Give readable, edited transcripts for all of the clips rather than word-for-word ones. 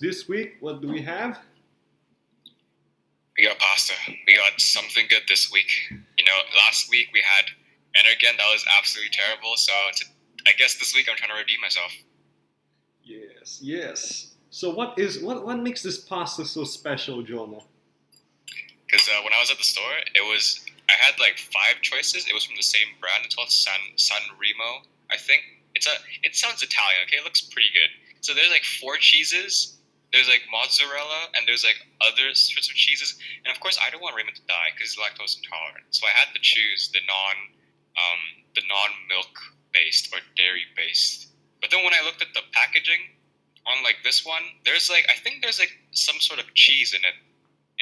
This week, what do we have? We got pasta. We got something good this week. Last week we had Energen. That was absolutely terrible. I guess this week I'm trying to redeem myself. Yes, yes. So what makes this pasta so special, Jonah? Because when I was at the store, I had like five choices. It was from the same brand. It's called San Remo. I think it sounds Italian. Okay, it looks pretty good. So there's like four cheeses. There's like mozzarella and there's like other sorts of cheeses. And of course, I don't want Raymond to die because he's lactose intolerant. So I had to choose the non milk based or dairy based. But then when I looked at the packaging on like this one, I think there's like some sort of cheese in it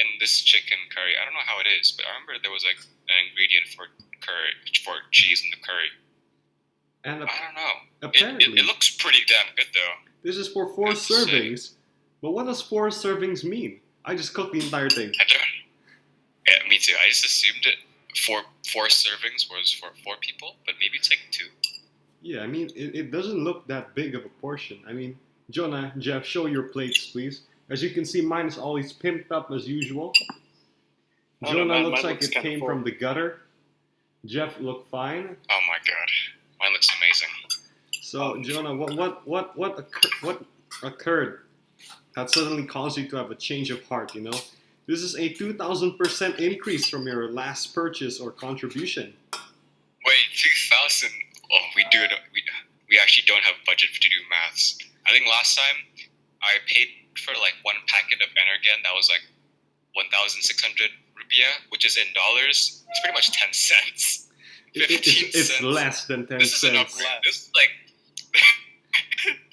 in this chicken curry. I don't know how it is, but I remember there was like an ingredient for cheese in the curry. And I don't know. apparently, It looks pretty damn good though. this is for four servings. But what does four servings mean? I just cooked the entire thing. I don't. Yeah, me too. I just assumed it four servings was for four people, but maybe it's like two. Yeah, I mean, it doesn't look that big of a portion. I mean, Jonah, Jeff, show your plates, please. As you can see, mine is always pimped up as usual. Jonah looks like it came from the gutter. Jeff looked fine. Oh my god, mine looks amazing. So, Jonah, what occurred that suddenly caused you to have a change of heart? This is a 2,000% increase from your last purchase or contribution. Wait, 2,000? Oh, we actually don't have budget to do maths. I think last time I paid for like one packet of Energen that was like 1,600 rupiah, which is in dollars. It's pretty much 10 cents. 15 it's cents. less than 10 This cents. is an upgrade.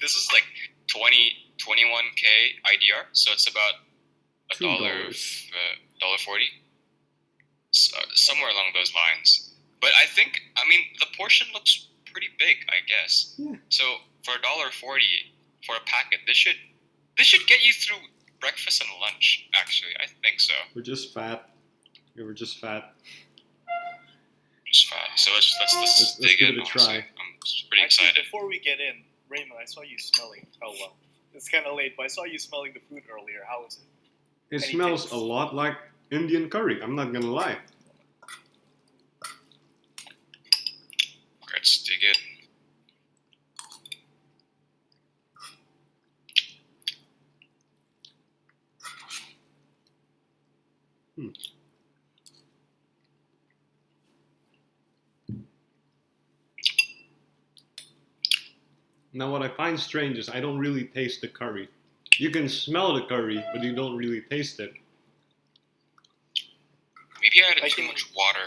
This is like 21k IDR, so it's about $1.40, somewhere along those lines. But I mean, the portion looks pretty big, I guess. Yeah. So for $1.40 for a packet, this should get you through breakfast and lunch. Actually, I think so. We're just fat. Just fat. So let's dig give in. it a try. I'm pretty excited. Before we get in, Raymond, I saw you smelling. Oh well, it's kind of late, but I saw you smelling the food earlier. How was it? It smells a lot like Indian curry. I'm not gonna lie. Let's dig in. Now, what I find strange is I don't really taste the curry. You can smell the curry, but you don't really taste it. Maybe I added too much water.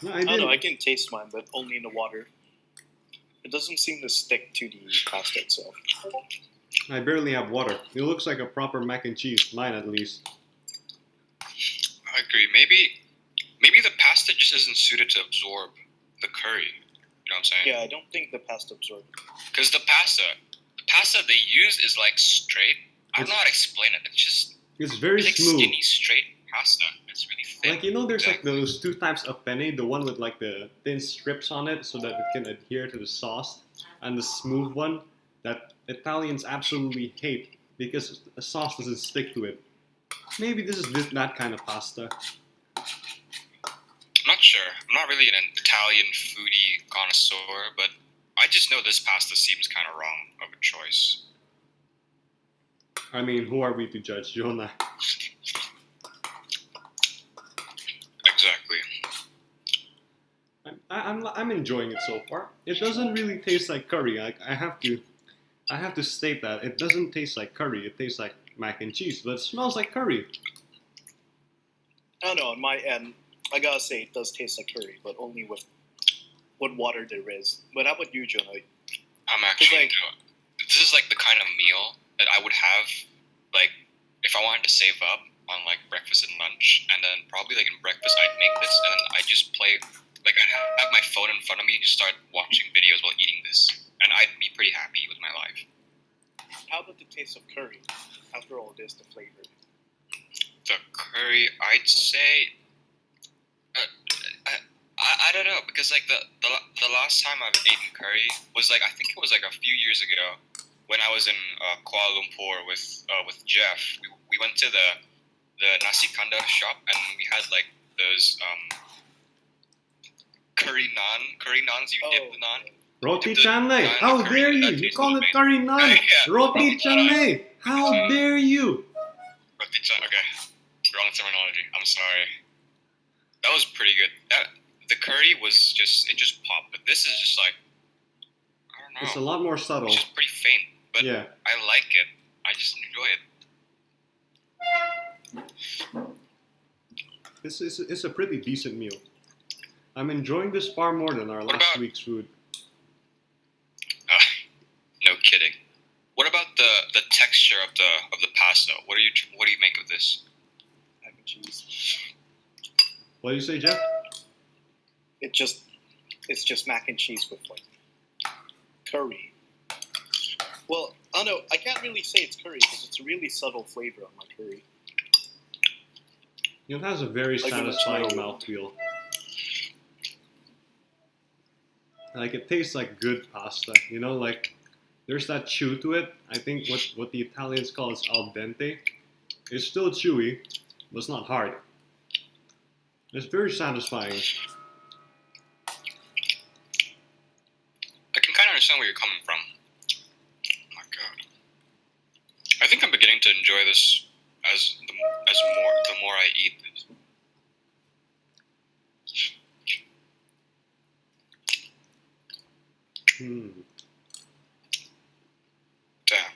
No, I don't know. I can taste mine, but only in the water. It doesn't seem to stick to the pasta itself. I barely have water. It looks like a proper mac and cheese, mine at least. I agree. Maybe the pasta just isn't suited to absorb the curry. You know what I'm saying? Yeah, I don't think the pasta absorbs it. Because the pasta they use is like straight. I don't know how to explain it. It's very like smooth. Skinny, straight pasta. It's really thin. Like, there's like those two types of penne. The one with like the thin strips on it so that it can adhere to the sauce. And the smooth one that Italians absolutely hate because the sauce doesn't stick to it. Maybe this is that kind of pasta. I'm not sure. I'm not really an Italian foodie connoisseur, but I just know this pasta seems kind of wrong of a choice. I mean, who are we to judge, Jonah? Exactly. I'm enjoying it so far. It doesn't really taste like curry. I have to state that it doesn't taste like curry. It tastes like mac and cheese, but it smells like curry. I don't know. On my end, I gotta say it does taste like curry, but only with what water there is. But how about you, Jonah? I'm actually this is like the kind of meal that I would have like if I wanted to save up on like breakfast and lunch, and then probably like in breakfast I'd make this, and then I just play like I have my phone in front of me and just start watching videos while eating this, and I'd be pretty happy with my life. How about the taste of curry? After all, it is the flavor. The curry, I'd say. I don't know, because like the last time I've eaten curry was like I think it was like a few years ago when I was in Kuala Lumpur with Jeff, we went to the nasi kanda shop, and we had like those curry naans. You dip the naan. Roti Dip the canai. naan in How the curry, dare and you? that You tastes call it amazing. curry naan. Yeah. Roti canai. How dare you? Roti canai. Okay, wrong terminology. I'm sorry. That was pretty good. The curry was just popped, but this is just like I don't know. It's a lot more subtle. It's just pretty faint, but Yeah. I like it. I just enjoy it. It's a pretty decent meal. I'm enjoying this far more than our What last about- week's food. No kidding. What about the texture of the pasta? What do you make of this? Mac and cheese. What do you say, Jeff? It's just mac and cheese with like curry. Well, I don't know. I can't really say it's curry because it's a really subtle flavor on my curry. It has a very Like in the satisfying smell. mouthfeel. Like it tastes like good pasta, you know, like there's that chew to it. I think what the Italians call is al dente. It's still chewy, but it's not hard. It's very satisfying. I can kind of understand where you're coming from. Oh my god. I think I'm beginning to enjoy this the more I eat this. Damn.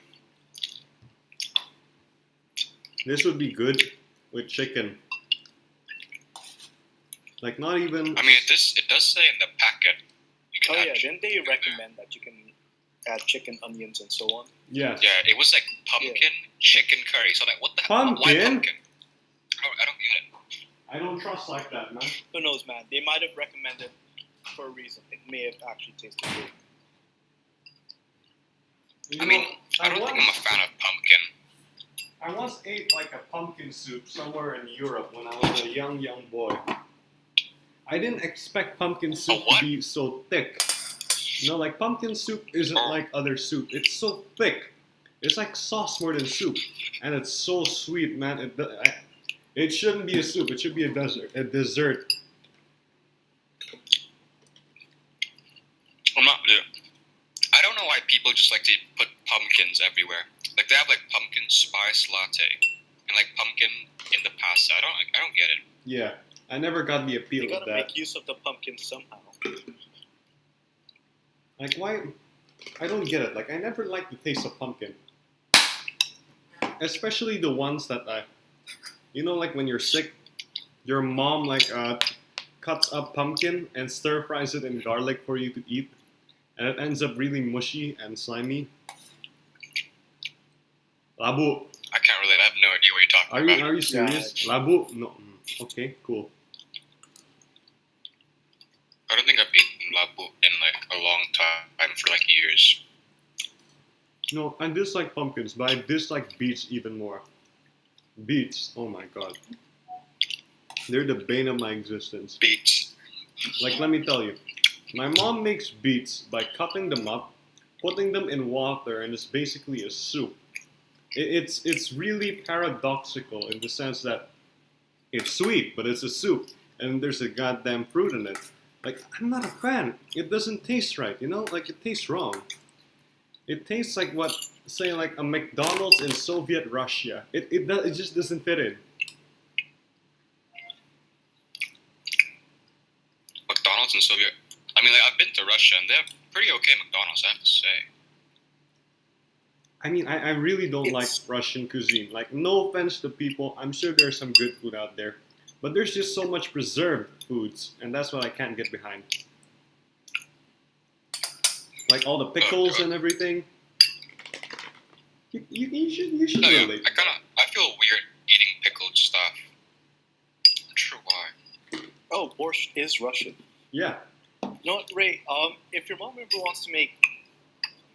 This would be good with chicken. Like not even. I mean, it does say in the packet you can Oh add yeah, chicken. didn't they recommend that you can add chicken, onions, and so on? Yeah. Yeah, it was like pumpkin chicken curry. So like, what the hell? Why Pumpkin? pumpkin? I don't get it. I don't trust like that, man. Who knows, man? They might have recommended for a reason. It may have actually tasted good. I mean, I don't think I'm a fan of pumpkin. I once ate like a pumpkin soup somewhere in Europe when I was a young boy. I didn't expect pumpkin soup to what? be so thick. You know, like pumpkin soup isn't like other soup. It's so thick. It's like sauce more than soup, and it's so sweet, man. It shouldn't be a soup. It should be a dessert. I don't know why people just like to put pumpkins everywhere. Like they have like pumpkin spice latte and like pumpkin in the pasta. I don't get it. Yeah, I never got the You appeal of gotta that. make use of the pumpkin somehow. Like why? I don't get it. Like I never liked the taste of pumpkin, especially the ones that you know, like when you're sick, your mom like cuts up pumpkin and stir fries it in garlic for you to eat, and it ends up really mushy and slimy. Labu, I can't relate. I have no idea what you're talking about. are you serious? Labu? No. Okay, cool. I don't think I've eaten labu in like a long time for like years. No, I dislike pumpkins, but I dislike beets even more. Beets, oh my god. They're the bane of my existence. Beets. Like, let me tell you, my mom makes beets by cutting them up, putting them in water, and it's basically a soup. It's really paradoxical in the sense that it's sweet, but it's a soup, and there's a goddamn fruit in it. Like, I'm not a fan. It doesn't taste right, you know? Like, it tastes wrong. It tastes like what, say, like a McDonald's in Soviet Russia. It just doesn't fit in. McDonald's in Soviet. I mean, like I've been to Russia and they have pretty okay McDonald's, I have to say. I mean, I really don't like It's- Russian cuisine. Like, no offense to people, I'm sure there's some good food out there. But there's just so much preserved foods, and that's what I can't get behind. Like all the pickles and everything. You should No, yeah, relate. I feel weird eating pickled stuff. Not sure why. Oh, borscht is Russian. Yeah. You know what, Ray? If your mom ever wants to make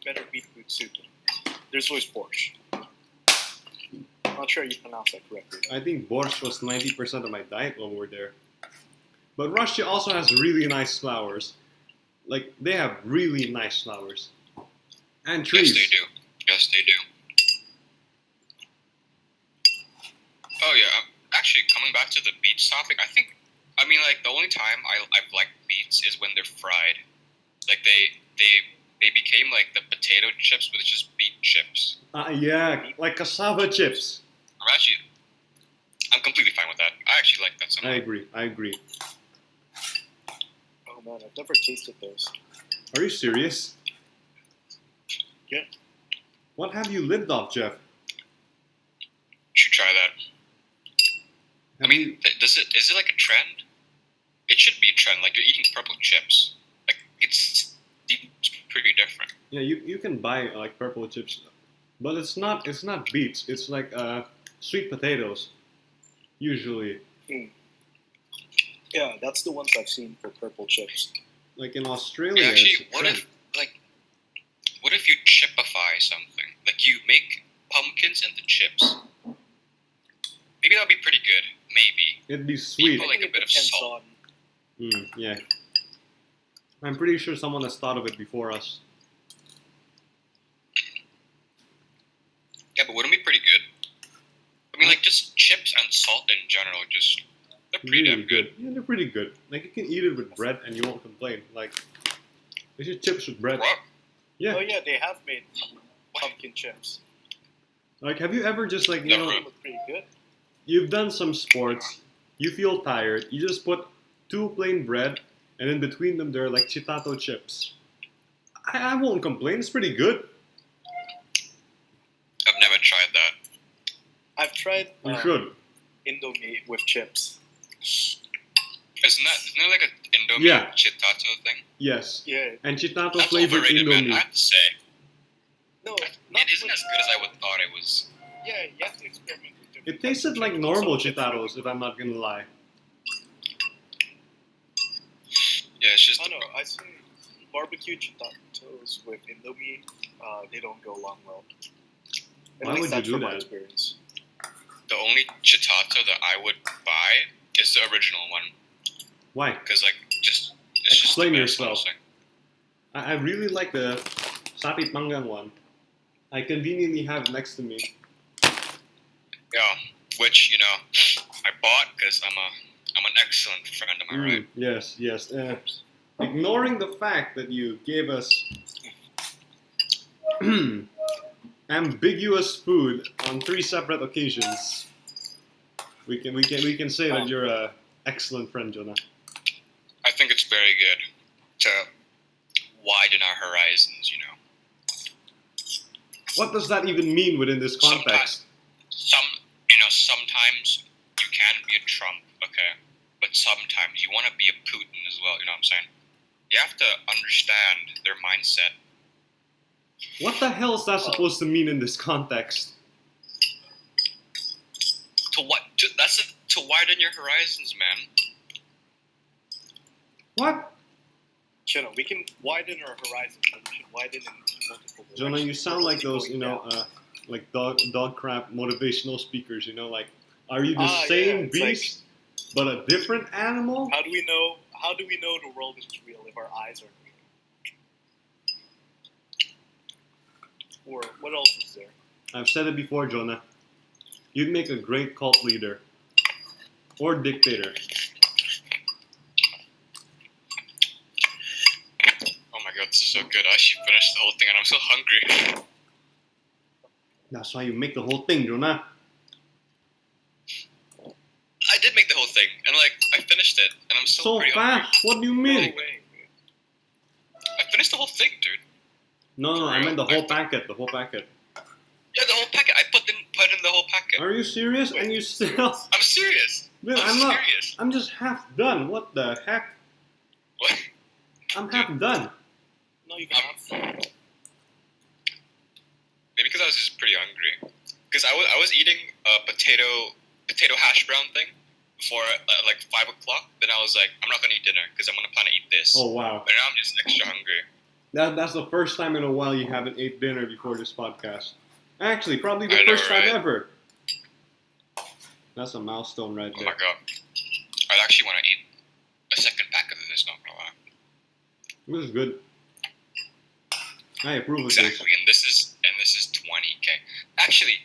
better beetroot soup, there's always borscht. I'm not sure you pronounce that correctly. I think borscht was 90% of my diet when we were there. But Russia also has really nice flowers. Like, they have really nice flowers. And trees. Yes, they do. they do. Oh yeah. Actually, coming back to the beets topic, I mean, like the only time I've liked beets is when they're fried. Like they became like the potato chips, but it's just beet chips. Yeah, like cassava chips. I'm completely fine with that. I actually like that so much. I agree. Oh man, I've never tasted those. Are you serious? Yeah. What have you lived off, Jeff? You should try that. I mean, is it like a trend? It should be a trend. Like you're eating purple chips. Like it's pretty different. Yeah, you can buy like purple chips, but it's not beets. It's like sweet potatoes, usually. Yeah, that's the ones I've seen for purple chips. Like in Australia. Yeah, actually, it's a trend. what if you chipify something? Like you make pumpkins and the chips. Maybe that'd be pretty good. Maybe. It'd be sweet. Put like a bit of salt. Yeah. I'm pretty sure someone has thought of it before us. Yeah, but wouldn't it be pretty good? I mean, like just chips and salt in general, they're pretty damn good. Yeah, they're pretty good. Like you can eat it with bread and you won't complain. Like it's just chips with bread. What? Yeah. Oh yeah, they have made pumpkin chips. Like have you ever just like They look pretty good. you've done some sports, you feel tired, you just put 2 plain bread and in between them there are like chitato chips. I won't complain, it's pretty good. I've never tried that. I've tried You should. Indomie with chips. Isn't there like an Indomie chitato thing? Yes. Yeah. And chitato That's flavored overrated, man. Indomie. I have to say. No, It isn't as good as I would thought it was. Yeah, you have to experiment with different It tasted types of like chips. normal Some chips chitatos, if I'm not gonna lie. Yeah, it's just. I don't know. I say barbecue chitatos with Indomie, they don't go along well. At Why least would you that's do from my that? experience. The only chitato that I would buy is the original one. Why? Because, like, it's just Explain the best, yourself. honestly. I really like the sapit manggang one. I conveniently have next to me. Yeah, which, I bought because I'm an excellent friend, am I right? Yes. Ignoring the fact that you gave us ambiguous food on 3 separate occasions, we can say that you're a excellent friend, Jonah. I think it's very good to widen our horizons, What does that even mean within this context? Sometimes you can be a Trump, okay? But sometimes you want to be a Putin as well, you know what I'm saying? You have to understand their mindset. What the hell is that supposed to mean in this context? To widen your horizons, man. What? Jonah, we can widen our horizons, but we should widen in multiple directions. Jonah, you sound like those, Going down. like dog crap motivational speakers, like, are you the Yeah, same it's like- beast, but a different animal? How do we know the world is real if our eyes are real? Or what else is there? I've said it before, Jonah. You'd make a great cult leader. Or dictator. Oh my god, this is so good. I actually finished the whole thing and I'm so hungry. That's why you make the whole thing, Jonah. I did make the whole thing, and I finished it, and I'm still So pretty hungry. fast. What do you No mean? way. I finished the whole thing, dude. No, I meant the whole packet. The whole packet. Yeah, the whole packet. I put in the whole packet. Are you serious? Wait. And you still? I'm serious. Dude, I'm not. serious. I'm just half done. What the heck? What? I'm half done. No, you cannot. Maybe because I was just pretty hungry. Because I was eating a potato hash brown thing before 5 o'clock. Then I was like, I'm not gonna eat dinner because I'm gonna plan to eat this. Oh wow. But now I'm just extra hungry. That's the first time in a while you haven't ate dinner before this podcast. Actually, probably the I know, first time right? ever. That's a milestone right Oh there. my god. I actually want to eat a second packet of this. Not gonna lie. This is good. I approve of Exactly, and this is 20 actually,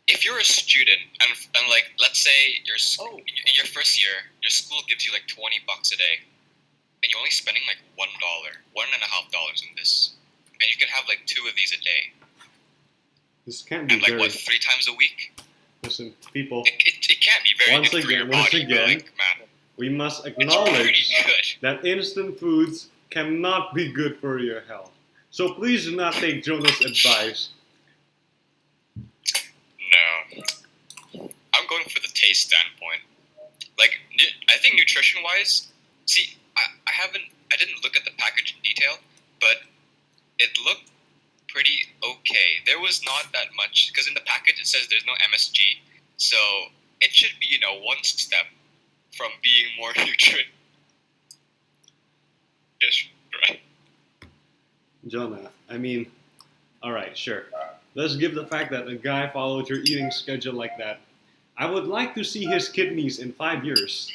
if you're a student and like let's say in your first year, your school gives you like $20 a day, and you're only spending like $1, $1.50 on this, and you can have like 2 of these a day, This can't be and like very. what 3 times a week? Listen, people. It can't be very Once good for your again, body. But like, man, we must it's pretty acknowledge good. that instant foods cannot be good for your health. So please do not take Jonah's advice. No, I'm going for the taste standpoint. Like, I think nutrition-wise, see, I didn't look at the package in detail, but it looked pretty okay. There was not that much, because in the package it says there's no MSG, so it should be, one step from being more nutritious, right? Jonah, I mean, alright, sure. Let's give the fact that a guy followed your eating schedule like that. I would like to see his kidneys in 5 years.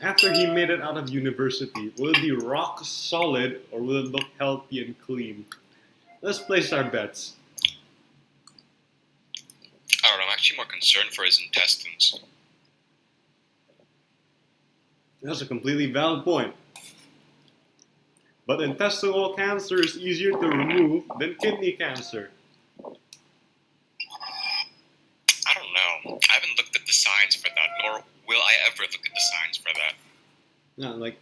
After he made it out of university, will it be rock solid or will it look healthy and clean? Let's place our bets. I don't know, I'm actually more concerned for his intestines. That's a completely valid point. But intestinal cancer is easier to remove than kidney cancer. I don't know. I haven't looked at the signs for that, nor will I ever look at the signs for that. Yeah, like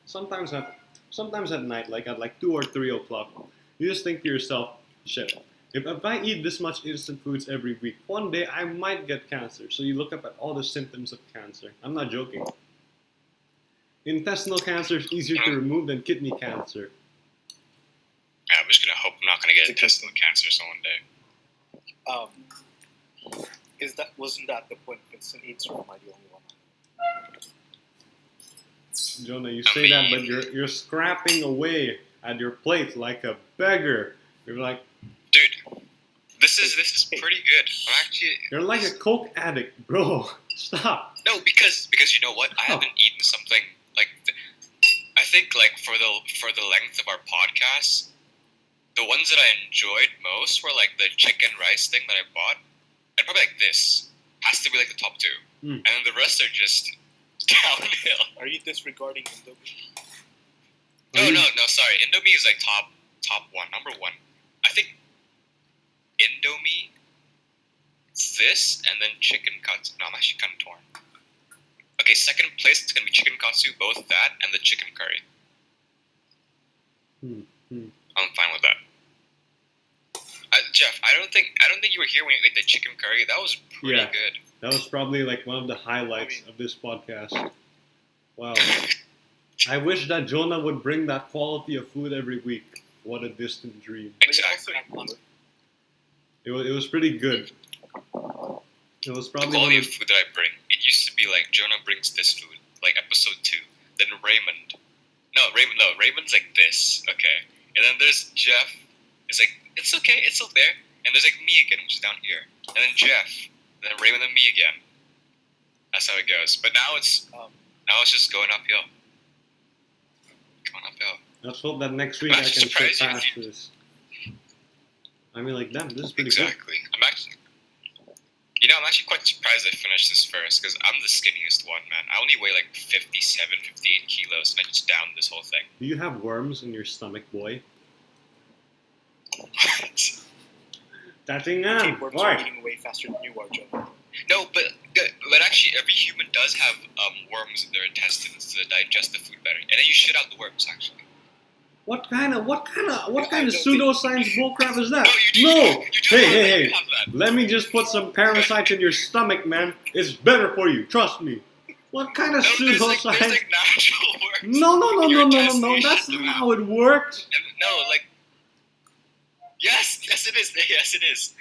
sometimes at night, like at like 2 or 3 o'clock, you just think to yourself, shit, if I eat this much instant foods every week, one day I might get cancer. So you look up at all the symptoms of cancer. I'm not joking. Intestinal cancer is easier to remove than kidney cancer. Yeah, I'm just gonna hope I'm not gonna get intestinal cancer so one day. Wasn't that the point of instant eats, or am I the only one? Jonah, you say that, but you're scrapping away at your plate like a beggar. You're like, dude, this is pretty good. I'm actually. You're like a coke addict, bro. Stop. No, because you know what? I haven't eaten something like. I think like for the length of our podcast, the ones that I enjoyed most were like the chicken rice thing that I bought, and probably like this has to be like the top 2, and then the rest are just downhill. Are you disregarding Indomie? No, sorry. Indomie is like top 1, number 1. I think Indomie, this, and then chicken katsu. No, I'm actually kind of torn. Okay, second place is gonna be chicken katsu, both that and the chicken curry. I'm fine with that. Jeff, I don't think you were here when you ate the chicken curry. That was pretty good. That was probably like one of the highlights of this podcast. Wow. I wish that Jonah would bring that quality of food every week. What a distant dream. Exactly. It was pretty good. It was probably the quality of food that I bring. It used to be like Jonah brings this food, like episode 2. Then Raymond. No, Raymond's like this. Okay. And then there's Jeff. It's like, it's okay, it's still there. And there's like me again, which is down here. And then Jeff. And then Raymond and me again. That's how it goes. But now it's just going uphill. Let's hope that next week I can surpass this. I mean, like, damn, this is pretty exactly. good. I'm actually quite surprised I finished this first, because I'm the skinniest one, man. I only weigh like 57, 58 kilos, and I just downed this whole thing. Do you have worms in your stomach, boy? What? Worms are eating way faster than you are, Joe. No, but actually, every human does have worms in their intestines to digest the food better, and then you shit out the worms. Actually, what kind of pseudoscience bullcrap is that? No, you do Hey! Let me just put some parasites in your stomach, man. It's better for you. Trust me. What kind of pseudoscience? There's like natural worms. No. That's not how it works. No, like. Yes, it is. Yes, it is.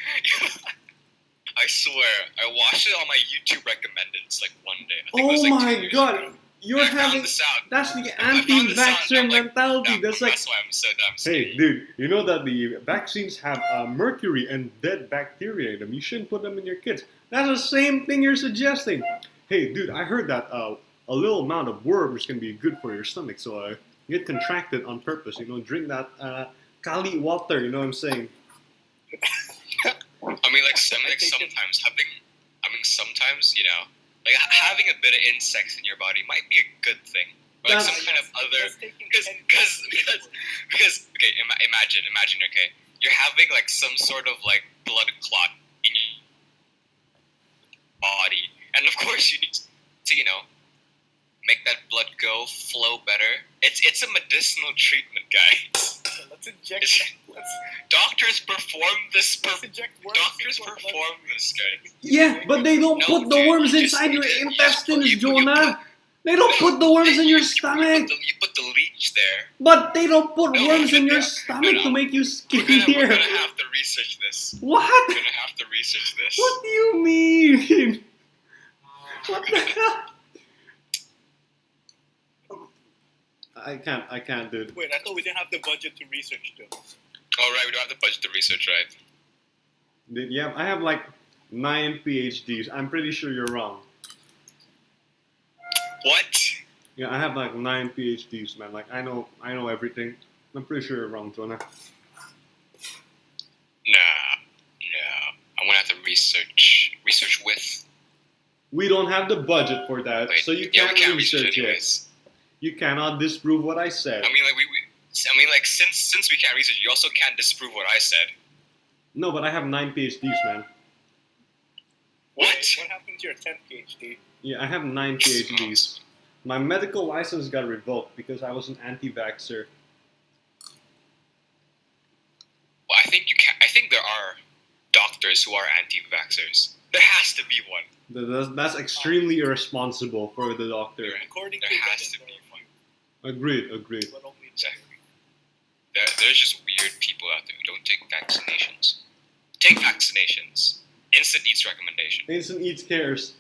I swear, I watched it on my YouTube recommended. It's like one day. I think it was like 2 years God, ago. you're having. That's the anti-vaxxer mentality. That's like. That's why I'm so damn skinny. Hey, dude, you know that the vaccines have mercury and dead bacteria in them. You shouldn't put them in your kids. That's the same thing you're suggesting. Hey, dude, I heard that a little amount of worms can be good for your stomach, so get contracted on purpose. Drink that Kali water. You know what I'm saying? I mean, like sometimes sometimes like having a bit of insects in your body might be a good thing, or like some kind of other. Because okay, imagine okay, you're having like some sort of like blood clot in your body, and of course you need to make that blood flow better. It's a medicinal treatment, guys. Let's inject. Doctors perform this. Let's inject worms Doctors into our perform blood. this, guys. Yeah, but they don't No, put the dude, worms you just- inside your you just intestines, put- you Jonah. put- They don't put the worms in your You stomach. put the leech there. But they don't put No, worms in your no, stomach to make you We're gonna skinnier. have to research this. What? We're gonna have to research this. What do you mean? What the hell? I can't, dude. Wait, I thought we didn't have the budget to research though. Oh right, we don't have the budget to research, right? Dude, yeah, I have like 9 PhDs. I'm pretty sure you're wrong. What? Yeah, I have like 9 PhDs, man. Like I know everything. I'm pretty sure you're wrong, Jonah. Nah. I'm gonna have to research with. We don't have the budget for that, Wait, so you yeah, we can't can't research it. anyways. You cannot disprove what I said. I mean, like since we can't research, you also can't disprove what I said. No, but I have 9 PhDs, man. What? What happened to your 10th PhD? Yeah, I have 9 PhDs. My medical license got revoked because I was an anti-vaxxer. Well, I think you can. I think there are doctors who are anti-vaxxers. There has to be one. That's extremely irresponsible for the doctor. According There to has Reddit, to be one. Agreed. but only Exactly. There's just weird people out there who don't take vaccinations. Take vaccinations. Instant Eats recommendation. Instant Eats cares.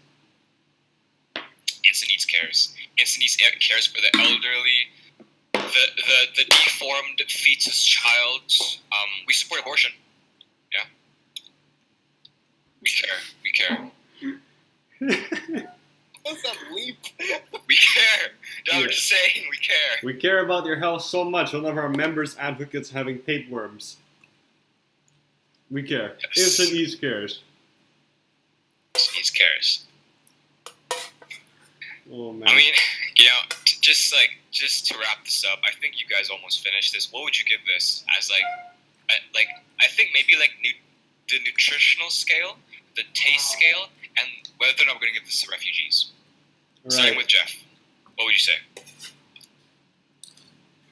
Instant Eats cares. Instant Eats cares for the elderly, the deformed fetus child. We support abortion. Yeah. We care. What's that leap? We care. No, Yeah. we're just saying we care. We care about your health so much. One of our members advocates having tapeworms. We care. Yes. Instant Eats cares. Instant Eats cares. Oh man. I mean, just to wrap this up, I think you guys almost finished this. What would you give this as I think maybe like the nutritional scale, the taste scale, and whether or not we're gonna give this to refugees. Starting right. with Jeff, what would you say?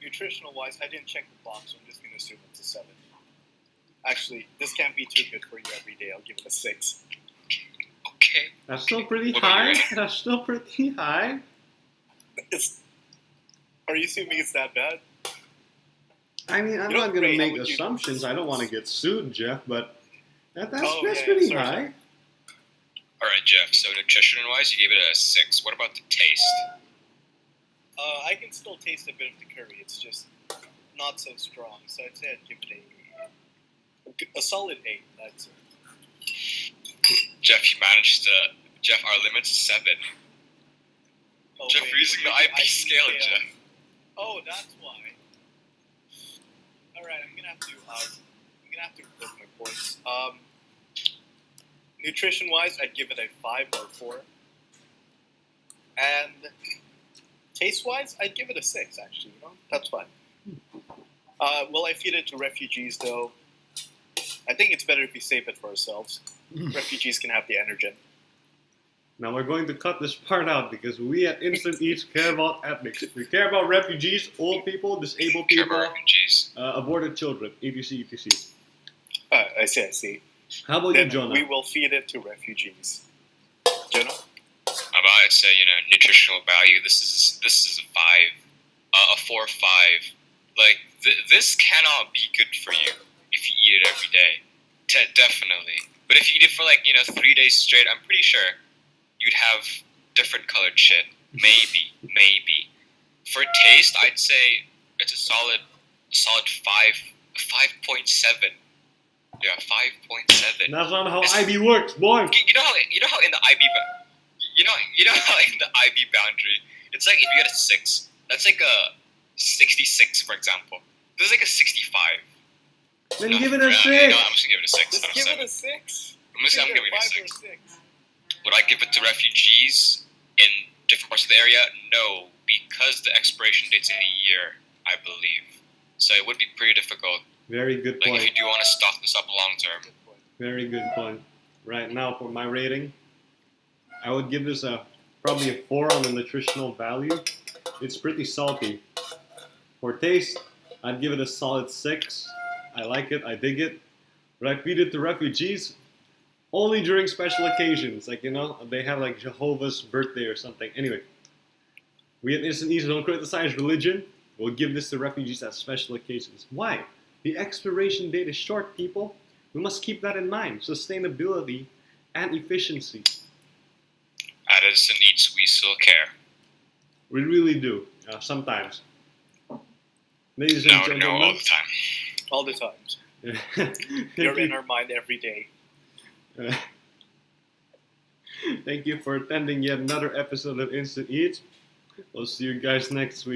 Nutritional wise, I didn't check the box, so I'm just gonna assume it's a 7. Actually, this can't be too good for you every day. I'll give it a 6. Okay. That's still pretty What about high. you? That's still pretty high. Are you assuming it's that bad? I mean, I'm You not don't gonna rate, make how would you- assumptions. I don't want to get sued, Jeff. But that's Oh, that's yeah, pretty sorry, high. sorry. All right, Jeff. So nutrition-wise, you gave it a 6. What about the taste? I can still taste a bit of the curry. It's just not so strong. So I'd say I'd give it a solid 8. That's it. Jeff, you managed to. Jeff, our limit's 7. Oh, Jeff, wait, you're using the we're IP scale, Jeff. Oh, that's why. All right, I'm gonna have to put my points. Nutrition-wise, I'd give it a 5 or 4. And taste-wise, I'd give it a 6. Actually, that's fine. Will I feed it to refugees though? I think it's better if we save it for ourselves. Refugees can have the energen. Now we're going to cut this part out because we at Instant Eats care about ethics. We care about refugees, old people, disabled Care people, about refugees. aborted children, etc. etc. I see. How about you, Then Jonah? we will feed it to refugees. Jonah? I'd say nutritional value. This is a 5, a 4 or 5. Like this cannot be good for you if you eat it every day. Definitely. But if you eat it for 3 days straight, I'm pretty sure you'd have different colored shit. Maybe. For taste, I'd say it's a solid 5.7. Yeah, 5.7. That's not how It's- IB works, boy. You know how in the IB how in the IB boundary, it's like if you get a 6, that's like a 66, for example. This is like a 65. Then No, give it a yeah, 6. You know, I'm just gonna give it a 6 Just out of give 7. it a 6. I'm Either giving it a 5 6. or 6. Would I give it to refugees in different parts of the area? No, because the expiration date's in a year, I believe. So it would be pretty difficult. Very good Like point. if you do want to stock this up long term. Good point. Very good point. Right now, for my rating, I would give this probably a 4 on the nutritional value. It's pretty salty. For taste, I'd give it a solid 6. I like it. I dig it. Would I feed it to refugees? Only during special occasions, like they have like Jehovah's birthday or something. Anyway, we at Instant Eats don't criticize religion. We'll give this to refugees at special occasions. Why? The expiration date is short, people. We must keep that in mind. Sustainability and efficiency. At Instant Eats, we still care. We really do. Sometimes. Ladies and No, gentlemen. all the time. All the times. Thank You're in you. our mind every day. Thank you for attending yet another episode of Instant Eats. We'll see you guys next week.